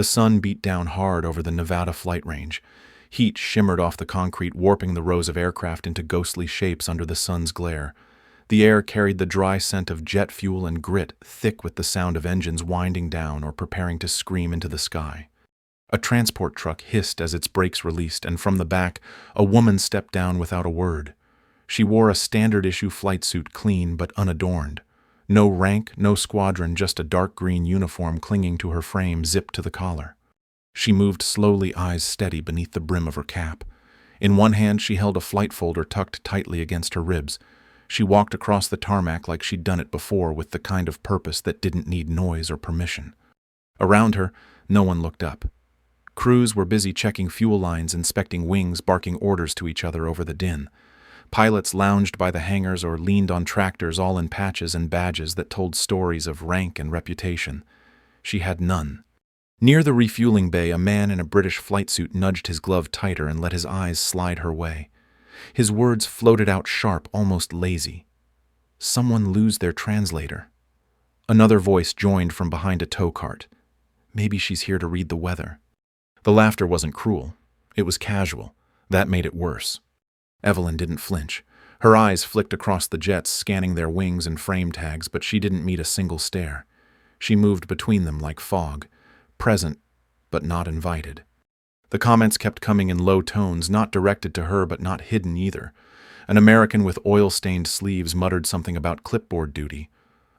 The sun beat down hard over the Nevada flight range. Heat shimmered off the concrete, warping the rows of aircraft into ghostly shapes under the sun's glare. The air carried the dry scent of jet fuel and grit, thick with the sound of engines winding down or preparing to scream into the sky. A transport truck hissed as its brakes released, and from the back, a woman stepped down without a word. She wore a standard-issue flight suit, clean but unadorned. No rank, no squadron, just a dark green uniform clinging to her frame, zipped to the collar. She moved slowly, eyes steady beneath the brim of her cap. In one hand, she held a flight folder tucked tightly against her ribs. She walked across the tarmac like she'd done it before, with the kind of purpose that didn't need noise or permission. Around her, no one looked up. Crews were busy checking fuel lines, inspecting wings, barking orders to each other over the din. Pilots lounged by the hangars or leaned on tractors, all in patches and badges that told stories of rank and reputation. She had none. Near the refueling bay, a man in a British flight suit nudged his glove tighter and let his eyes slide her way. His words floated out sharp, almost lazy. Someone lose their translator. Another voice joined from behind a tow cart. Maybe she's here to read the weather. The laughter wasn't cruel. It was casual. That made it worse. Evelyn didn't flinch. Her eyes flicked across the jets, scanning their wings and frame tags, but she didn't meet a single stare. She moved between them like fog, present but not invited. The comments kept coming in low tones, not directed to her but not hidden either. An American with oil-stained sleeves muttered something about clipboard duty.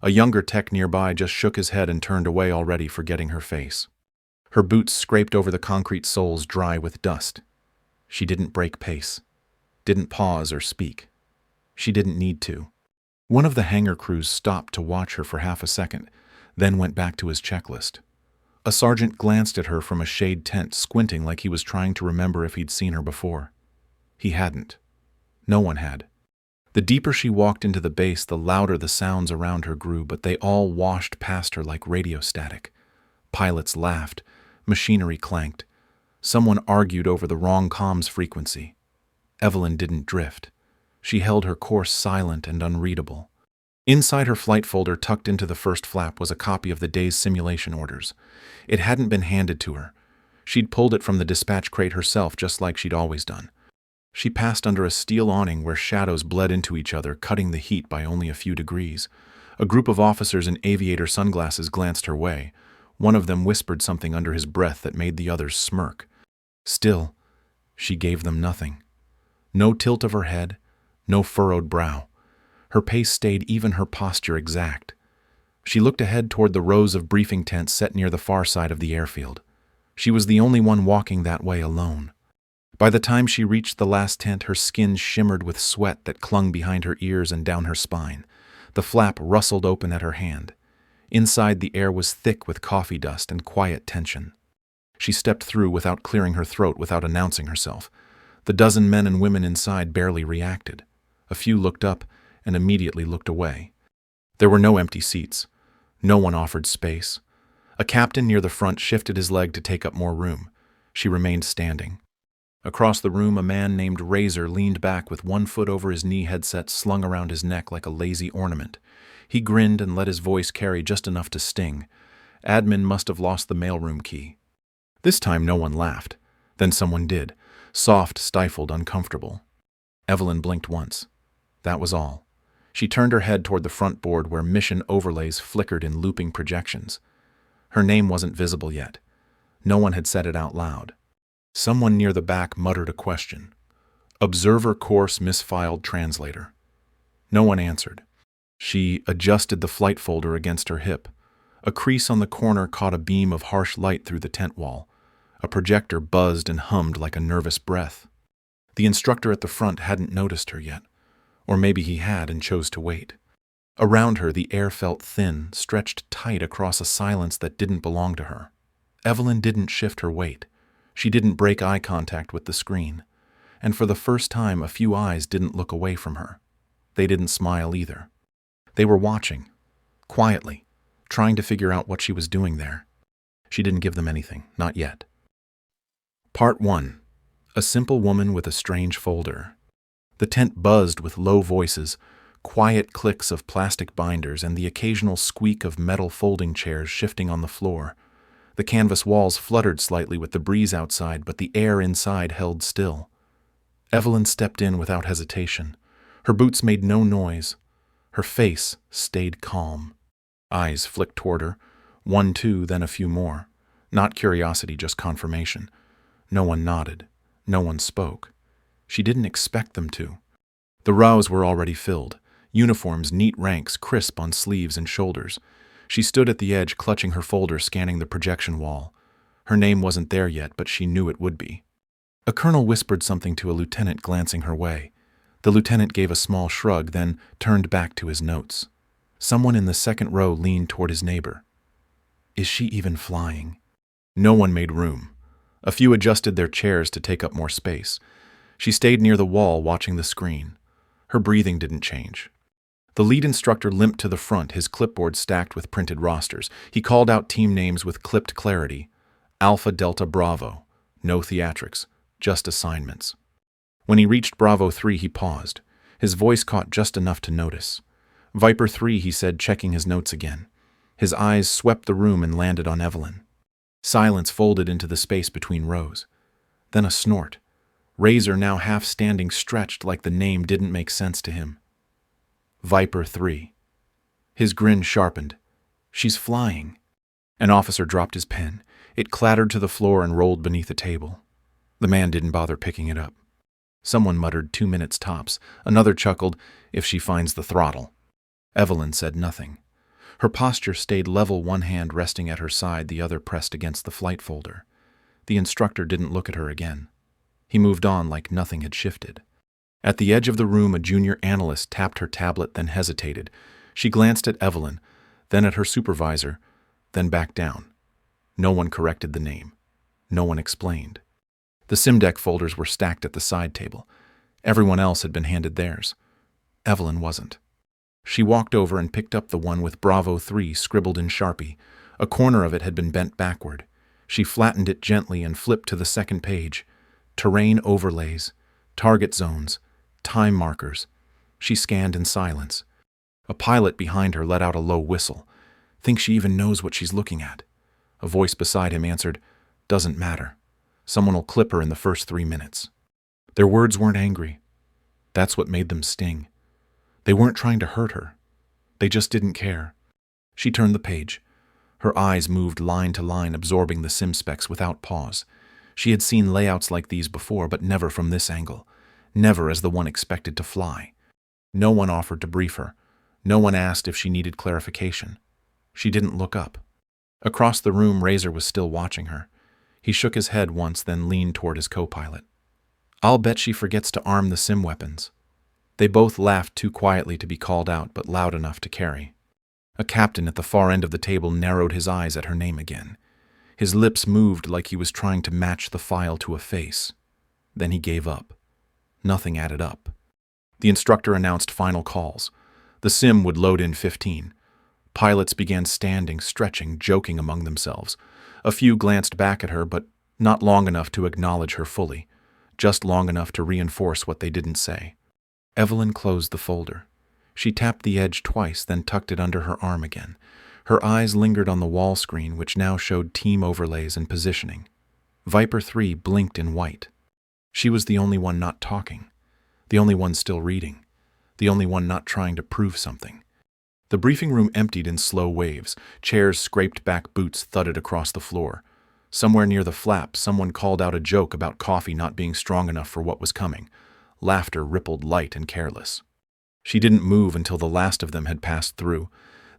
A younger tech nearby just shook his head and turned away, already forgetting her face. Her boots scraped over the concrete soles, dry with dust. She didn't break pace. Didn't pause or speak. She didn't need to. One of the hangar crews stopped to watch her for half a second, then went back to his checklist. A sergeant glanced at her from a shade tent, squinting like he was trying to remember if he'd seen her before. He hadn't. No one had. The deeper she walked into the base, the louder the sounds around her grew, but they all washed past her like radio static. Pilots laughed. Machinery clanked. Someone argued over the wrong comms frequency. Evelyn didn't drift. She held her course, silent and unreadable. Inside her flight folder, tucked into the first flap, was a copy of the day's simulation orders. It hadn't been handed to her. She'd pulled it from the dispatch crate herself, just like she'd always done. She passed under a steel awning where shadows bled into each other, cutting the heat by only a few degrees. A group of officers in aviator sunglasses glanced her way. One of them whispered something under his breath that made the others smirk. Still, she gave them nothing. No tilt of her head, no furrowed brow. Her pace stayed even, her posture exact. She looked ahead toward the rows of briefing tents set near the far side of the airfield. She was the only one walking that way alone. By the time she reached the last tent, her skin shimmered with sweat that clung behind her ears and down her spine. The flap rustled open at her hand. Inside, the air was thick with coffee dust and quiet tension. She stepped through without clearing her throat, without announcing herself. The dozen men and women inside barely reacted. A few looked up and immediately looked away. There were no empty seats. No one offered space. A captain near the front shifted his leg to take up more room. She remained standing. Across the room, a man named Razor leaned back with one foot over his knee, headset slung around his neck like a lazy ornament. He grinned and let his voice carry just enough to sting. Admin must have lost the mailroom key. This time no one laughed. Then someone did. Soft, stifled, uncomfortable. Evelyn blinked once. That was all. She turned her head toward the front board where mission overlays flickered in looping projections. Her name wasn't visible yet. No one had said it out loud. Someone near the back muttered a question. Observer course misfiled translator. No one answered. She adjusted the flight folder against her hip. A crease on the corner caught a beam of harsh light through the tent wall. A projector buzzed and hummed like a nervous breath. The instructor at the front hadn't noticed her yet. Or maybe he had and chose to wait. Around her, the air felt thin, stretched tight across a silence that didn't belong to her. Evelyn didn't shift her weight. She didn't break eye contact with the screen. And for the first time, a few eyes didn't look away from her. They didn't smile either. They were watching, quietly, trying to figure out what she was doing there. She didn't give them anything, not yet. Part 1. A simple woman with a strange folder. The tent buzzed with low voices, quiet clicks of plastic binders, and the occasional squeak of metal folding chairs shifting on the floor. The canvas walls fluttered slightly with the breeze outside, but the air inside held still. Evelyn stepped in without hesitation. Her boots made no noise. Her face stayed calm. Eyes flicked toward her, one, two, then a few more. Not curiosity, just confirmation. No one nodded. No one spoke. She didn't expect them to. The rows were already filled, uniforms, neat ranks, crisp on sleeves and shoulders. She stood at the edge, clutching her folder, scanning the projection wall. Her name wasn't there yet, but she knew it would be. A colonel whispered something to a lieutenant, glancing her way. The lieutenant gave a small shrug, then turned back to his notes. Someone in the second row leaned toward his neighbor. Is she even flying? No one made room. A few adjusted their chairs to take up more space. She stayed near the wall, watching the screen. Her breathing didn't change. The lead instructor limped to the front, his clipboard stacked with printed rosters. He called out team names with clipped clarity. Alpha, Delta, Bravo. No theatrics, just assignments. When he reached Bravo 3, he paused. His voice caught just enough to notice. Viper 3, he said, checking his notes again. His eyes swept the room and landed on Evelyn. Silence folded into the space between rows. Then a snort. Razor, now half standing, stretched like the name didn't make sense to him. Viper 3. His grin sharpened. She's flying. An officer dropped his pen. It clattered to the floor and rolled beneath a table. The man didn't bother picking it up. Someone muttered 2 minutes tops. Another chuckled, if she finds the throttle. Evelyn said nothing. Her posture stayed level, one hand resting at her side, the other pressed against the flight folder. The instructor didn't look at her again. He moved on like nothing had shifted. At the edge of the room, a junior analyst tapped her tablet, then hesitated. She glanced at Evelyn, then at her supervisor, then back down. No one corrected the name. No one explained. The SimDeck folders were stacked at the side table. Everyone else had been handed theirs. Evelyn wasn't. She walked over and picked up the one with Bravo 3 scribbled in Sharpie. A corner of it had been bent backward. She flattened it gently and flipped to the second page. Terrain overlays, target zones, time markers. She scanned in silence. A pilot behind her let out a low whistle. Think she even knows what she's looking at? A voice beside him answered, Doesn't matter. Someone will clip her in the first 3 minutes. Their words weren't angry. That's what made them sting. They weren't trying to hurt her. They just didn't care. She turned the page. Her eyes moved line to line, absorbing the sim specs without pause. She had seen layouts like these before, but never from this angle. Never as the one expected to fly. No one offered to brief her. No one asked if she needed clarification. She didn't look up. Across the room, Razor was still watching her. He shook his head once, then leaned toward his co-pilot. I'll bet she forgets to arm the sim weapons. They both laughed, too quietly to be called out, but loud enough to carry. A captain at the far end of the table narrowed his eyes at her name again. His lips moved like he was trying to match the file to a face. Then he gave up. Nothing added up. The instructor announced final calls. The sim would load in 15. Pilots began standing, stretching, joking among themselves. A few glanced back at her, but not long enough to acknowledge her fully. Just long enough to reinforce what they didn't say. Evelyn closed the folder. She tapped the edge twice, then tucked it under her arm again. Her eyes lingered on the wall screen, which now showed team overlays and positioning. Viper 3 blinked in white. She was the only one not talking. The only one still reading. The only one not trying to prove something. The briefing room emptied in slow waves. Chairs scraped back, boots thudded across the floor. Somewhere near the flap, someone called out a joke about coffee not being strong enough for what was coming. Laughter rippled light and careless. She didn't move until the last of them had passed through.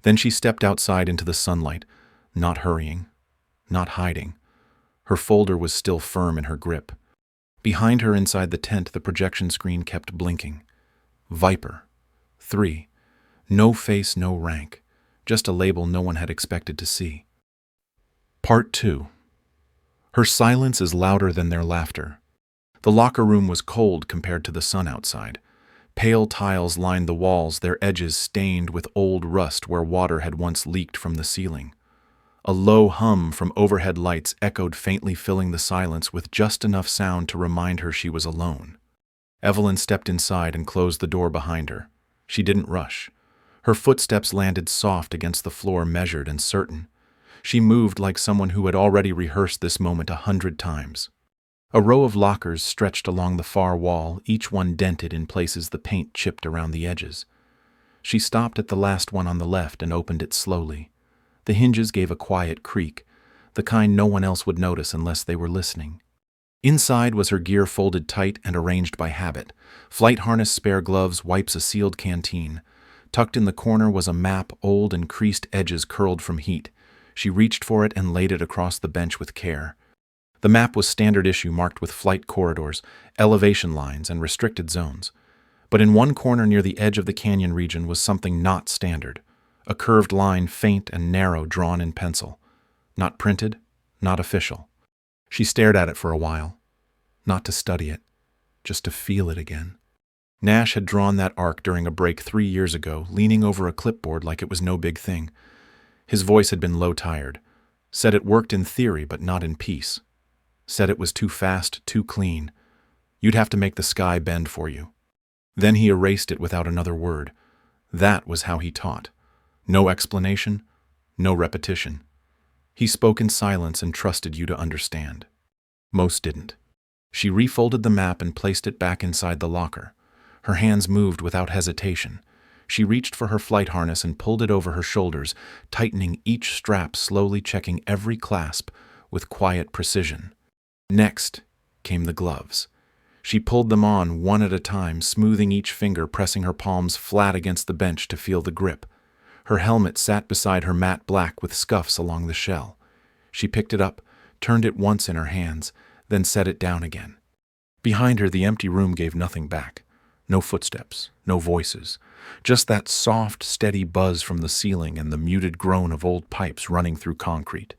Then she stepped outside into the sunlight, not hurrying, not hiding. Her folder was still firm in her grip. Behind her inside the tent, the projection screen kept blinking. Viper. 3. No face, no rank. Just a label no one had expected to see. Part 2. Her silence is louder than their laughter. The locker room was cold compared to the sun outside. Pale tiles lined the walls, their edges stained with old rust where water had once leaked from the ceiling. A low hum from overhead lights echoed faintly, filling the silence with just enough sound to remind her she was alone. Evelyn stepped inside and closed the door behind her. She didn't rush. Her footsteps landed soft against the floor, measured and certain. She moved like someone who had already rehearsed this moment 100 times. A row of lockers stretched along the far wall, each one dented in places the paint chipped around the edges. She stopped at the last one on the left and opened it slowly. The hinges gave a quiet creak, the kind no one else would notice unless they were listening. Inside was her gear folded tight and arranged by habit. Flight harness, spare gloves, wipes, a sealed canteen. Tucked in the corner was a map, old and creased edges curled from heat. She reached for it and laid it across the bench with care. The map was standard issue, marked with flight corridors, elevation lines, and restricted zones. But in one corner near the edge of the canyon region was something not standard. A curved line, faint and narrow, drawn in pencil. Not printed, not official. She stared at it for a while. Not to study it, just to feel it again. Nash had drawn that arc during a break 3 years ago, leaning over a clipboard like it was no big thing. His voice had been low-tired. Said it worked in theory, but not in peace. Said it was too fast, too clean. You'd have to make the sky bend for you. Then he erased it without another word. That was how he taught. No explanation, no repetition. He spoke in silence and trusted you to understand. Most didn't. She refolded the map and placed it back inside the locker. Her hands moved without hesitation. She reached for her flight harness and pulled it over her shoulders, tightening each strap, slowly checking every clasp with quiet precision. Next came the gloves. She pulled them on one at a time, smoothing each finger, pressing her palms flat against the bench to feel the grip. Her helmet sat beside her, matte black with scuffs along the shell. She picked it up, turned it once in her hands, then set it down again. Behind her, the empty room gave nothing back. No footsteps, no voices, just that soft, steady buzz from the ceiling and the muted groan of old pipes running through concrete.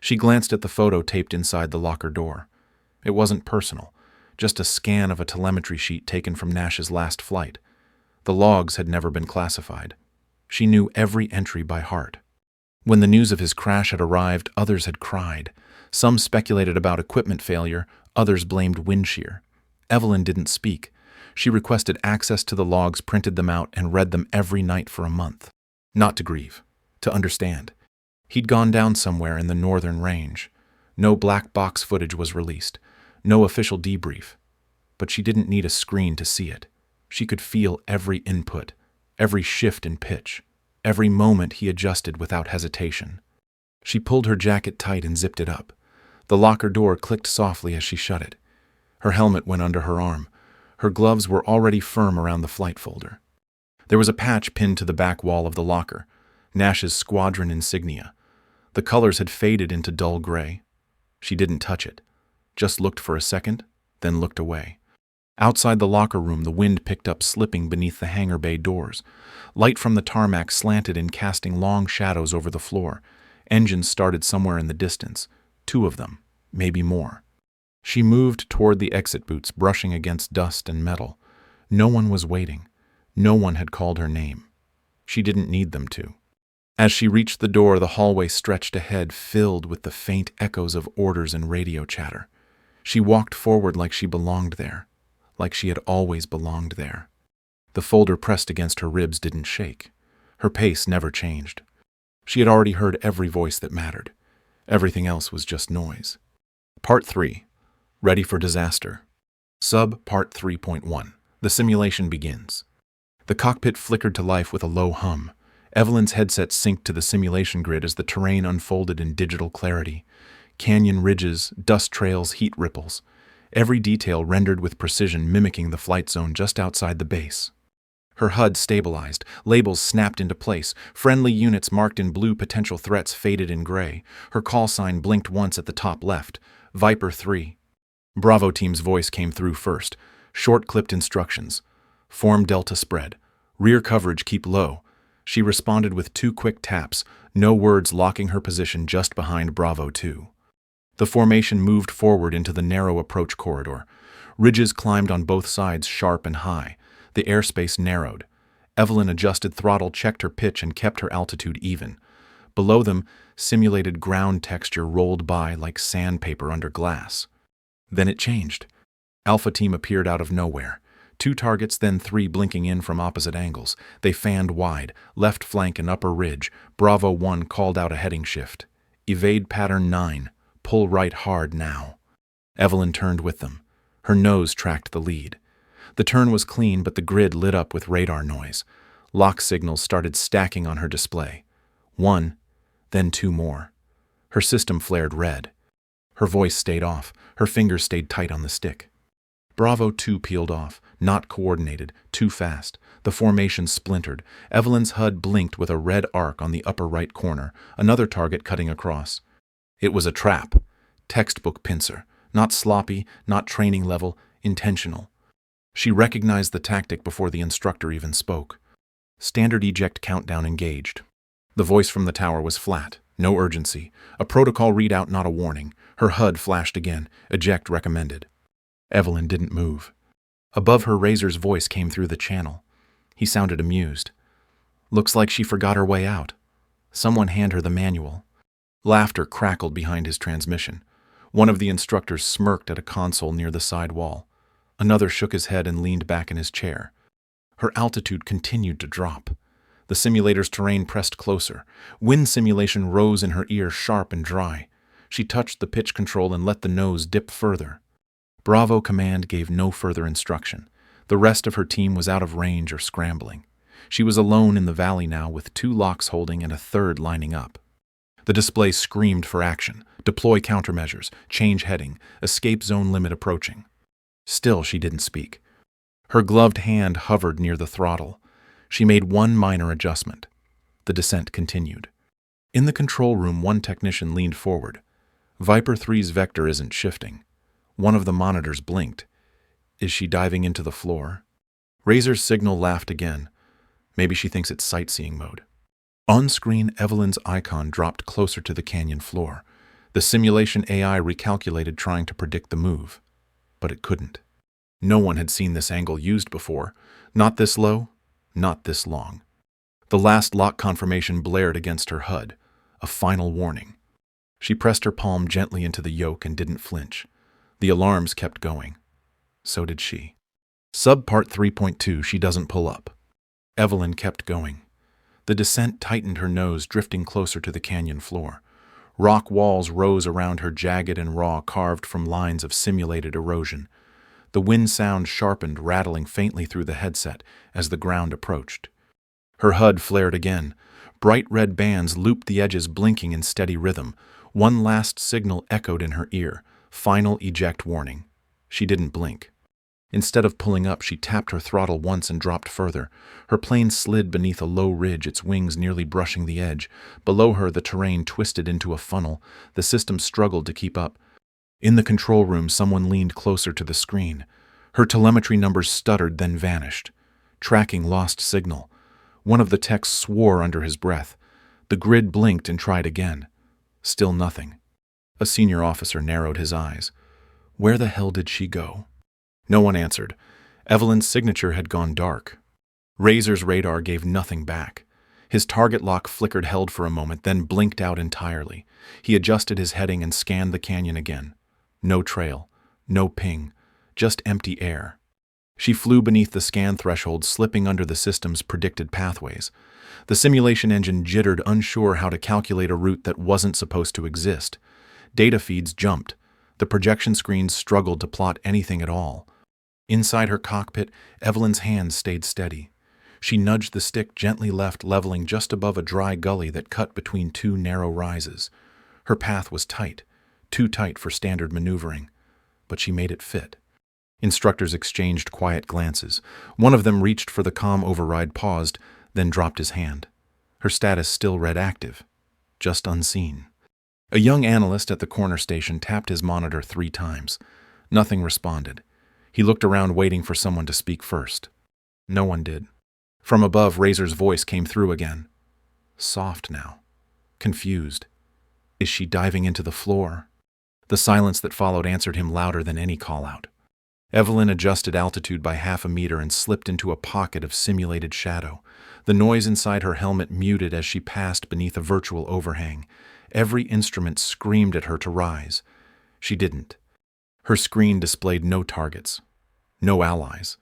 She glanced at the photo taped inside the locker door. It wasn't personal, just a scan of a telemetry sheet taken from Nash's last flight. The logs had never been classified. She knew every entry by heart. When the news of his crash had arrived, others had cried. Some speculated about equipment failure, others blamed wind shear. Evelyn didn't speak. She requested access to the logs, printed them out, and read them every night for a month. Not to grieve, to understand. He'd gone down somewhere in the northern range. No black box footage was released. No official debrief. But she didn't need a screen to see it. She could feel every input, every shift in pitch, every moment he adjusted without hesitation. She pulled her jacket tight and zipped it up. The locker door clicked softly as she shut it. Her helmet went under her arm. Her gloves were already firm around the flight folder. There was a patch pinned to the back wall of the locker, Nash's squadron insignia. The colors had faded into dull gray. She didn't touch it, just looked for a second, then looked away. Outside the locker room, the wind picked up, slipping beneath the hangar bay doors. Light from the tarmac slanted in, casting long shadows over the floor. Engines started somewhere in the distance, 2 of them, maybe more. She moved toward the exit boots, brushing against dust and metal. No one was waiting. No one had called her name. She didn't need them to. As she reached the door, the hallway stretched ahead, filled with the faint echoes of orders and radio chatter. She walked forward like she belonged there, like she had always belonged there. The folder pressed against her ribs didn't shake. Her pace never changed. She had already heard every voice that mattered. Everything else was just noise. Part 3. Ready for disaster. Sub Part 3.1. The simulation begins. The cockpit flickered to life with a low hum. Evelyn's headset synced to the simulation grid as the terrain unfolded in digital clarity. Canyon ridges, dust trails, heat ripples. Every detail rendered with precision, mimicking the flight zone just outside the base. Her HUD stabilized, labels snapped into place, friendly units marked in blue, potential threats faded in gray. Her call sign blinked once at the top left. Viper 3. Bravo team's voice came through first. Short clipped instructions. Form Delta spread. Rear coverage keep low. She responded with 2 quick taps, no words, locking her position just behind Bravo 2. The formation moved forward into the narrow approach corridor. Ridges climbed on both sides, sharp and high. The airspace narrowed. Evelyn adjusted throttle, checked her pitch, and kept her altitude even. Below them, simulated ground texture rolled by like sandpaper under glass. Then it changed. Alpha team appeared out of nowhere. 2 targets, then 3 blinking in from opposite angles. They fanned wide, left flank and upper ridge. Bravo 1 called out a heading shift. Evade pattern 9. Pull right hard now. Evelyn turned with them. Her nose tracked the lead. The turn was clean, but the grid lit up with radar noise. Lock signals started stacking on her display. 1, then 2 more. Her system flared red. Her voice stayed off. Her fingers stayed tight on the stick. Bravo 2 peeled off, not coordinated, too fast. The formation splintered. Evelyn's HUD blinked with a red arc on the upper right corner, another target cutting across. It was a trap. Textbook pincer. Not sloppy, not training level, intentional. She recognized the tactic before the instructor even spoke. Standard eject countdown engaged. The voice from the tower was flat, no urgency. A protocol readout, not a warning. Her HUD flashed again. Eject recommended. Evelyn didn't move. Above her, Razor's voice came through the channel. He sounded amused. Looks like she forgot her way out. Someone hand her the manual. Laughter crackled behind his transmission. One of the instructors smirked at a console near the side wall. Another shook his head and leaned back in his chair. Her altitude continued to drop. The simulator's terrain pressed closer. Wind simulation rose in her ear, sharp and dry. She touched the pitch control and let the nose dip further. Bravo Command gave no further instruction. The rest of her team was out of range or scrambling. She was alone in the valley now, with 2 locks holding and a third lining up. The display screamed for action. Deploy countermeasures, change heading, escape zone limit approaching. Still, she didn't speak. Her gloved hand hovered near the throttle. She made one minor adjustment. The descent continued. In the control room, one technician leaned forward. Viper 3's vector isn't shifting. One of the monitors blinked. Is she diving into the floor? Razor's signal laughed again. Maybe she thinks it's sightseeing mode. On screen, Evelyn's icon dropped closer to the canyon floor. The simulation AI recalculated, trying to predict the move. But it couldn't. No one had seen this angle used before. Not this low, not this long. The last lock confirmation blared against her HUD. A final warning. She pressed her palm gently into the yoke and didn't flinch. The alarms kept going. So did she. Subpart 3.2, she doesn't pull up. Evelyn kept going. The descent tightened her nose, drifting closer to the canyon floor. Rock walls rose around her, jagged and raw, carved from lines of simulated erosion. The wind sound sharpened, rattling faintly through the headset as the ground approached. Her HUD flared again. Bright red bands looped the edges, blinking in steady rhythm. One last signal echoed in her ear. Final eject warning. She didn't blink. Instead of pulling up, she tapped her throttle once and dropped further. Her plane slid beneath a low ridge, its wings nearly brushing the edge. Below her, the terrain twisted into a funnel. The system struggled to keep up. In the control room, someone leaned closer to the screen. Her telemetry numbers stuttered, then vanished. Tracking lost signal. One of the techs swore under his breath. The grid blinked and tried again. Still nothing. A senior officer narrowed his eyes. Where the hell did she go? No one answered. Evelyn's signature had gone dark. Razor's radar gave nothing back. His target lock flickered, held for a moment, then blinked out entirely. He adjusted his heading and scanned the canyon again. No trail, no ping, just empty air. She flew beneath the scan threshold, slipping under the system's predicted pathways. The simulation engine jittered, unsure how to calculate a route that wasn't supposed to exist. Data feeds jumped. The projection screens struggled to plot anything at all. Inside her cockpit, Evelyn's hand stayed steady. She nudged the stick gently left, leveling just above a dry gully that cut between 2 narrow rises. Her path was tight, too tight for standard maneuvering, but she made it fit. Instructors exchanged quiet glances. One of them reached for the comm override, paused, then dropped his hand. Her status still read active, just unseen. A young analyst at the corner station tapped his monitor 3 times. Nothing responded. He looked around, waiting for someone to speak first. No one did. From above, Razor's voice came through again. Soft now. Confused. Is she diving into the floor? The silence that followed answered him louder than any call-out. Evelyn adjusted altitude by 0.5 meter and slipped into a pocket of simulated shadow. The noise inside her helmet muted as she passed beneath a virtual overhang. Every instrument screamed at her to rise. She didn't. Her screen displayed no targets, no allies,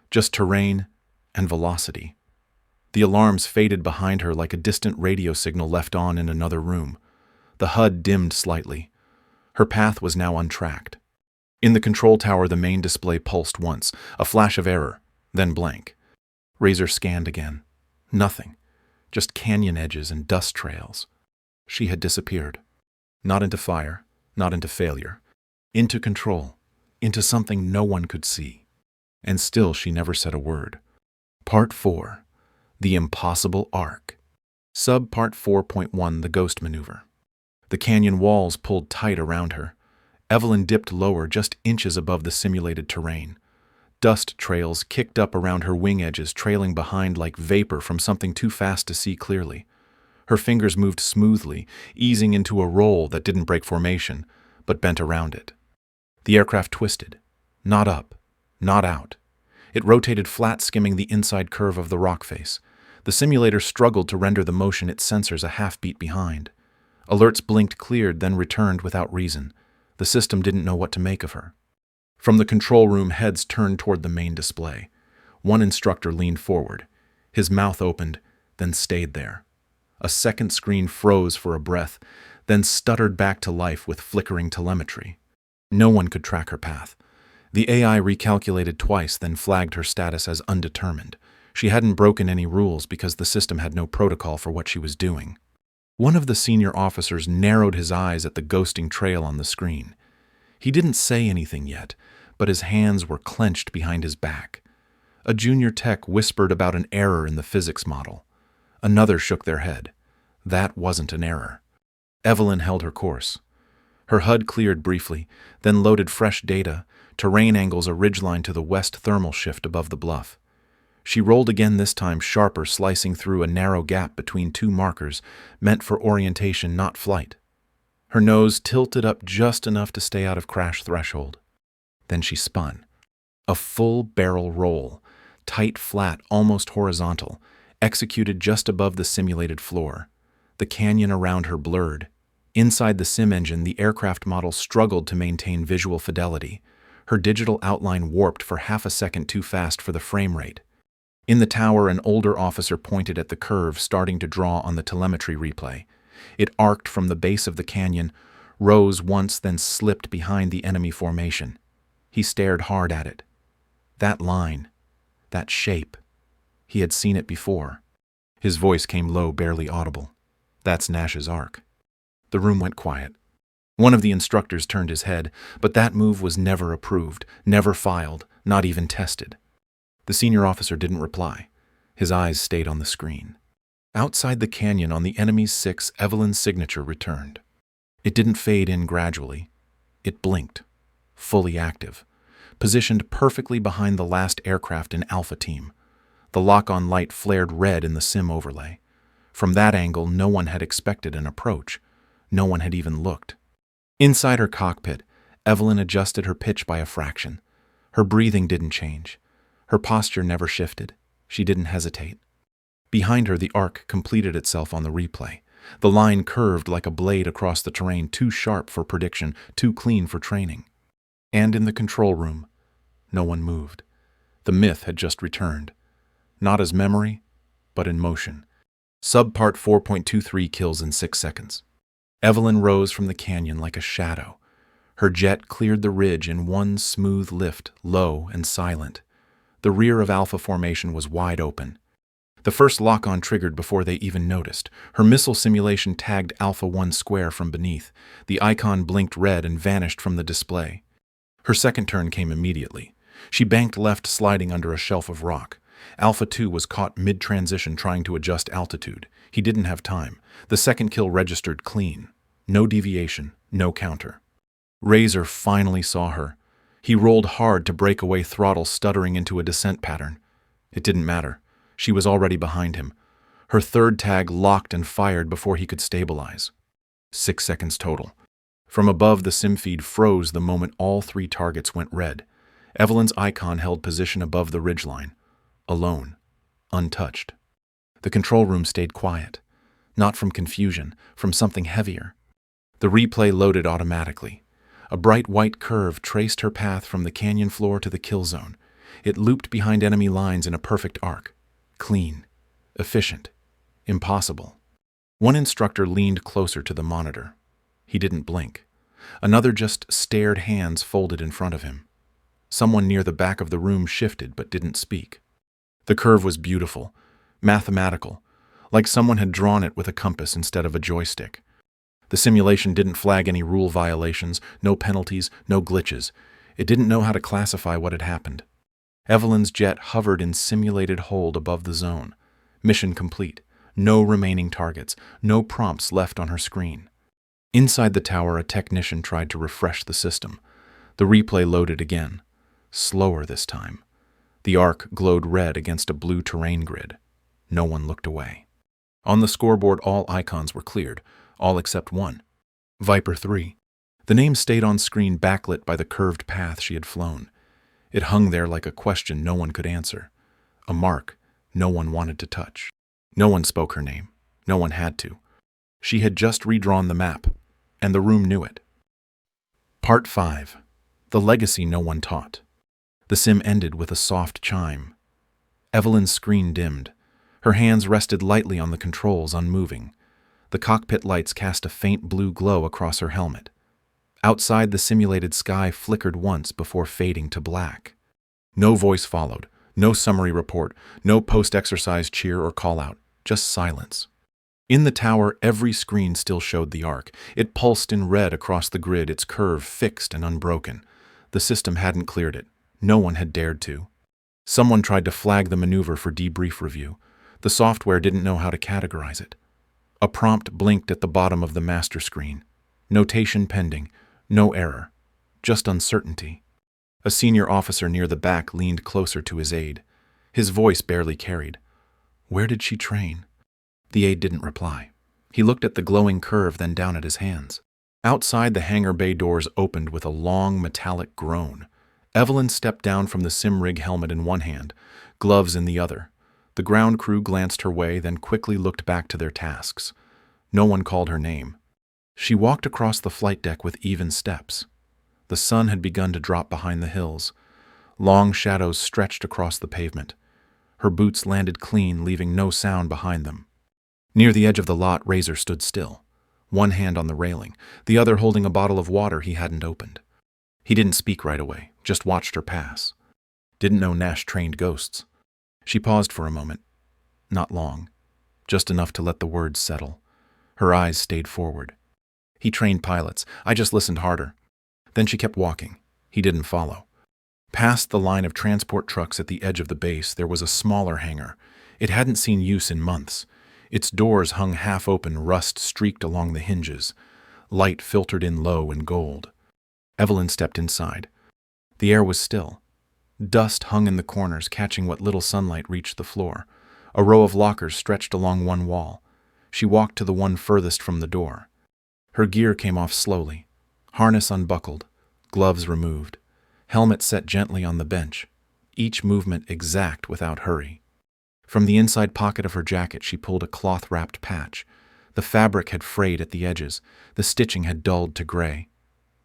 just terrain and velocity. The alarms faded behind her like a distant radio signal left on in another room. The HUD dimmed slightly. Her path was now untracked. In the control tower, the main display pulsed once, a flash of error, then blank. Razor scanned again. Nothing. Just canyon edges and dust trails. She had disappeared. Not into fire, not into failure. Into control. Into something no one could see. And still she never said a word. Part 4. The Impossible Arc. Subpart 4.1 The Ghost Maneuver. The canyon walls pulled tight around her. Evelyn dipped lower, just inches above the simulated terrain. Dust trails kicked up around her wing edges, trailing behind like vapor from something too fast to see clearly. Her fingers moved smoothly, easing into a roll that didn't break formation, but bent around it. The aircraft twisted. Not up, not out. It rotated flat, skimming the inside curve of the rock face. The simulator struggled to render the motion its sensors a half-beat behind. Alerts blinked, cleared, then returned without reason. The system didn't know what to make of her. From the control room, heads turned toward the main display. One instructor leaned forward. His mouth opened, then stayed there. A second screen froze for a breath, then stuttered back to life with flickering telemetry. No one could track her path. The AI recalculated twice, then flagged her status as undetermined. She hadn't broken any rules because the system had no protocol for what she was doing. One of the senior officers narrowed his eyes at the ghosting trail on the screen. He didn't say anything yet, but his hands were clenched behind his back. A junior tech whispered about an error in the physics model. Another shook their head. That wasn't an error. Evelyn held her course. Her HUD cleared briefly, then loaded fresh data, terrain angles, a ridgeline to the west, thermal shift above the bluff. She rolled again, this time sharper, slicing through a narrow gap between two markers, meant for orientation, not flight. Her nose tilted up just enough to stay out of crash threshold. Then she spun. A full barrel roll, tight, flat, almost horizontal, executed just above the simulated floor. The canyon around her blurred. Inside the sim engine, the aircraft model struggled to maintain visual fidelity. Her digital outline warped for half a second too fast for the frame rate. In the tower, an older officer pointed at the curve starting to draw on the telemetry replay. It arced from the base of the canyon, rose once, then slipped behind the enemy formation. He stared hard at it. That line, that shape. He had seen it before. His voice came low, barely audible. That's Nash's arc. The room went quiet. One of the instructors turned his head, but that move was never approved, never filed, not even tested. The senior officer didn't reply. His eyes stayed on the screen. Outside the canyon, on the enemy's 6, Evelyn's signature returned. It didn't fade in gradually. It blinked, fully active, positioned perfectly behind the last aircraft in Alpha Team. The lock-on light flared red in the sim overlay. From that angle, no one had expected an approach. No one had even looked. Inside her cockpit, Evelyn adjusted her pitch by a fraction. Her breathing didn't change. Her posture never shifted. She didn't hesitate. Behind her, the arc completed itself on the replay. The line curved like a blade across the terrain, too sharp for prediction, too clean for training. And in the control room, no one moved. The myth had just returned. Not as memory, but in motion. Subpart 4.23 Kills in 6 seconds. Evelyn rose from the canyon like a shadow. Her jet cleared the ridge in one smooth lift, low and silent. The rear of Alpha formation was wide open. The first lock-on triggered before they even noticed. Her missile simulation tagged Alpha 1 square from beneath. The icon blinked red and vanished from the display. Her second turn came immediately. She banked left, sliding under a shelf of rock. Alpha 2 was caught mid-transition trying to adjust altitude. He didn't have time. The second kill registered clean. No deviation, no counter. Razor finally saw her. He rolled hard to break away, throttle stuttering into a descent pattern. It didn't matter. She was already behind him. Her third tag locked and fired before he could stabilize. 6 seconds total. From above, the sim feed froze the moment all 3 targets went red. Evelyn's icon held position above the ridgeline. Alone. Untouched. The control room stayed quiet. Not from confusion, from something heavier. The replay loaded automatically. A bright white curve traced her path from the canyon floor to the kill zone. It looped behind enemy lines in a perfect arc. Clean. Efficient. Impossible. One instructor leaned closer to the monitor. He didn't blink. Another just stared, hands folded in front of him. Someone near the back of the room shifted but didn't speak. The curve was beautiful, mathematical, like someone had drawn it with a compass instead of a joystick. The simulation didn't flag any rule violations, no penalties, no glitches. It didn't know how to classify what had happened. Evelyn's jet hovered in simulated hold above the zone. Mission complete. No remaining targets. No prompts left on her screen. Inside the tower, a technician tried to refresh the system. The replay loaded again. Slower this time. The arc glowed red against a blue terrain grid. No one looked away. On the scoreboard, all icons were cleared, all except one. Viper 3. The name stayed on screen, backlit by the curved path she had flown. It hung there like a question no one could answer. A mark no one wanted to touch. No one spoke her name. No one had to. She had just redrawn the map, and the room knew it. Part 5. The legacy no one taught. The sim ended with a soft chime. Evelyn's screen dimmed. Her hands rested lightly on the controls, unmoving. The cockpit lights cast a faint blue glow across her helmet. Outside, the simulated sky flickered once before fading to black. No voice followed, no summary report, no post-exercise cheer or call-out, just silence. In the tower, every screen still showed the arc. It pulsed in red across the grid, its curve fixed and unbroken. The system hadn't cleared it. No one had dared to. Someone tried to flag the maneuver for debrief review. The software didn't know how to categorize it. A prompt blinked at the bottom of the master screen. Notation pending. No error. Just uncertainty. A senior officer near the back leaned closer to his aide. His voice barely carried. "Where did she train?" The aide didn't reply. He looked at the glowing curve, then down at his hands. Outside, the hangar bay doors opened with a long, metallic groan. Evelyn stepped down from the sim rig, helmet in one hand, gloves in the other. The ground crew glanced her way, then quickly looked back to their tasks. No one called her name. She walked across the flight deck with even steps. The sun had begun to drop behind the hills. Long shadows stretched across the pavement. Her boots landed clean, leaving no sound behind them. Near the edge of the lot, Razor stood still, one hand on the railing, the other holding a bottle of water he hadn't opened. He didn't speak right away, just watched her pass. Didn't know Nash trained ghosts. She paused for a moment. Not long. Just enough to let the words settle. Her eyes stayed forward. "He trained pilots. I just listened harder." Then she kept walking. He didn't follow. Past the line of transport trucks at the edge of the base, there was a smaller hangar. It hadn't seen use in months. Its doors hung half open, rust streaked along the hinges. Light filtered in low and gold. Evelyn stepped inside. The air was still. Dust hung in the corners, catching what little sunlight reached the floor. A row of lockers stretched along one wall. She walked to the one furthest from the door. Her gear came off slowly. Harness unbuckled. Gloves removed. Helmet set gently on the bench. Each movement exact without hurry. From the inside pocket of her jacket, she pulled a cloth-wrapped patch. The fabric had frayed at the edges. The stitching had dulled to gray.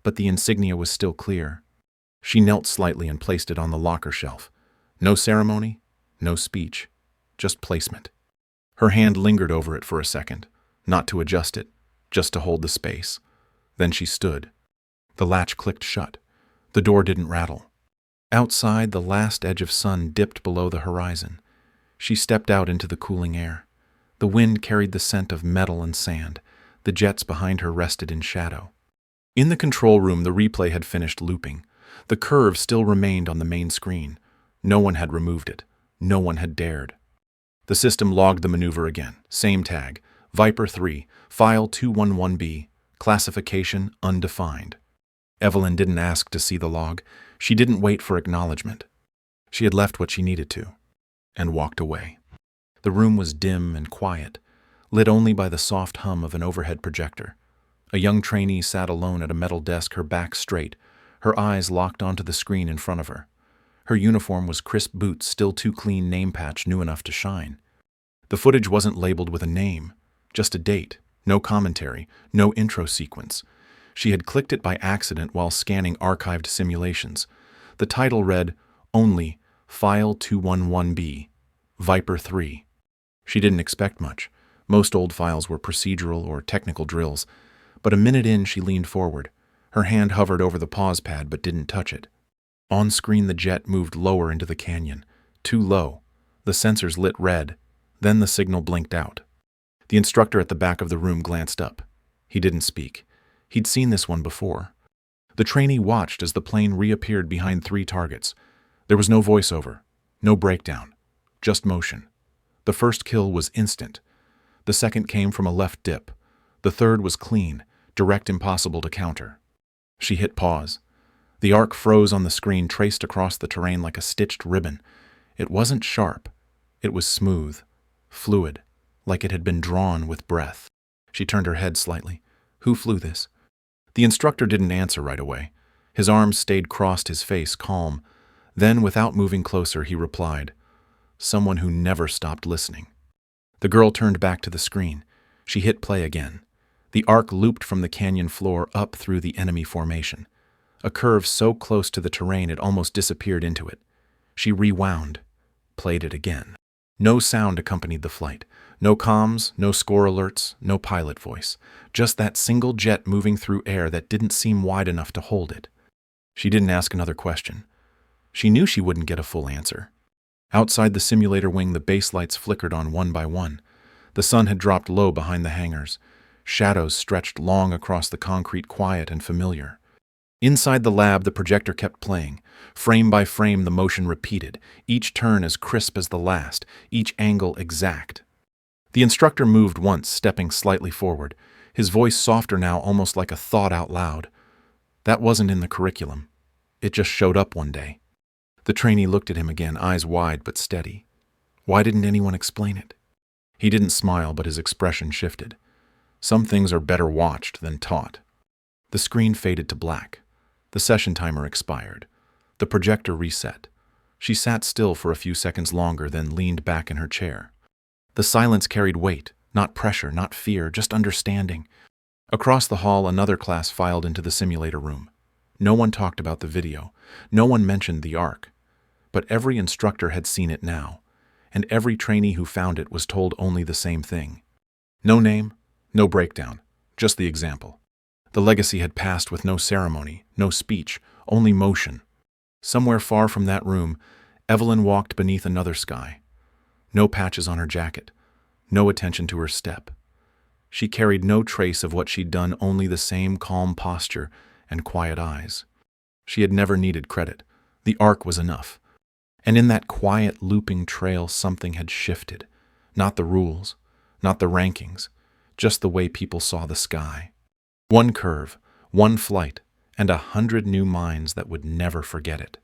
But the insignia was still clear. She knelt slightly and placed it on the locker shelf. No ceremony, no speech, just placement. Her hand lingered over it for a second, not to adjust it, just to hold the space. Then she stood. The latch clicked shut. The door didn't rattle. Outside, the last edge of sun dipped below the horizon. She stepped out into the cooling air. The wind carried the scent of metal and sand. The jets behind her rested in shadow. In the control room, the replay had finished looping. The curve still remained on the main screen. No one had removed it. No one had dared. The system logged the maneuver again. Same tag. Viper 3, File 211B. Classification undefined. Evelyn didn't ask to see the log. She didn't wait for acknowledgement. She had left what she needed to, and walked away. The room was dim and quiet, lit only by the soft hum of an overhead projector. A young trainee sat alone at a metal desk, her back straight, her eyes locked onto the screen in front of her. Her uniform was crisp boots, still too clean, name patch new enough to shine. The footage wasn't labeled with a name, just a date, no commentary, no intro sequence. She had clicked it by accident while scanning archived simulations. The title read, only File 211B, Viper 3. She didn't expect much. Most old files were procedural or technical drills. But a minute in, she leaned forward. Her hand hovered over the pause pad but didn't touch it. On screen, the jet moved lower into the canyon. Too low. The sensors lit red. Then the signal blinked out. The instructor at the back of the room glanced up. He didn't speak. He'd seen this one before. The trainee watched as the plane reappeared behind 3 targets. There was no voiceover, no breakdown, just motion. The first kill was instant. The second came from a left dip. The third was clean, direct, impossible to counter. She hit pause. The arc froze on the screen, traced across the terrain like a stitched ribbon. It wasn't sharp. It was smooth, fluid, like it had been drawn with breath. She turned her head slightly. Who flew this? The instructor didn't answer right away. His arms stayed crossed, his face calm. Then, without moving closer, he replied, "Someone who never stopped listening." The girl turned back to the screen. She hit play again. The arc looped from the canyon floor up through the enemy formation. A curve so close to the terrain it almost disappeared into it. She rewound, played it again. No sound accompanied the flight. No comms, no score alerts, no pilot voice. Just that single jet moving through air that didn't seem wide enough to hold it. She didn't ask another question. She knew she wouldn't get a full answer. Outside the simulator wing, the base lights flickered on one by one. The sun had dropped low behind the hangars. Shadows stretched long across the concrete, quiet and familiar. Inside the lab, the projector kept playing. Frame by frame, the motion repeated, each turn as crisp as the last, each angle exact. The instructor moved once, stepping slightly forward, his voice softer now, almost like a thought out loud. That wasn't in the curriculum. It just showed up one day. The trainee looked at him again, eyes wide but steady. Why didn't anyone explain it? He didn't smile, but his expression shifted. Some things are better watched than taught. The screen faded to black. The session timer expired. The projector reset. She sat still for a few seconds longer, then leaned back in her chair. The silence carried weight, not pressure, not fear, just understanding. Across the hall, another class filed into the simulator room. No one talked about the video. No one mentioned the arc. But every instructor had seen it now, and every trainee who found it was told only the same thing. No name, no breakdown, just the example. The legacy had passed with no ceremony, no speech, only motion. Somewhere far from that room, Evelyn walked beneath another sky. No patches on her jacket, no attention to her step. She carried no trace of what she'd done, only the same calm posture and quiet eyes. She had never needed credit. The arc was enough. And in that quiet, looping trail, something had shifted. Not the rules, not the rankings, just the way people saw the sky. One curve, one flight, and 100 new minds that would never forget it.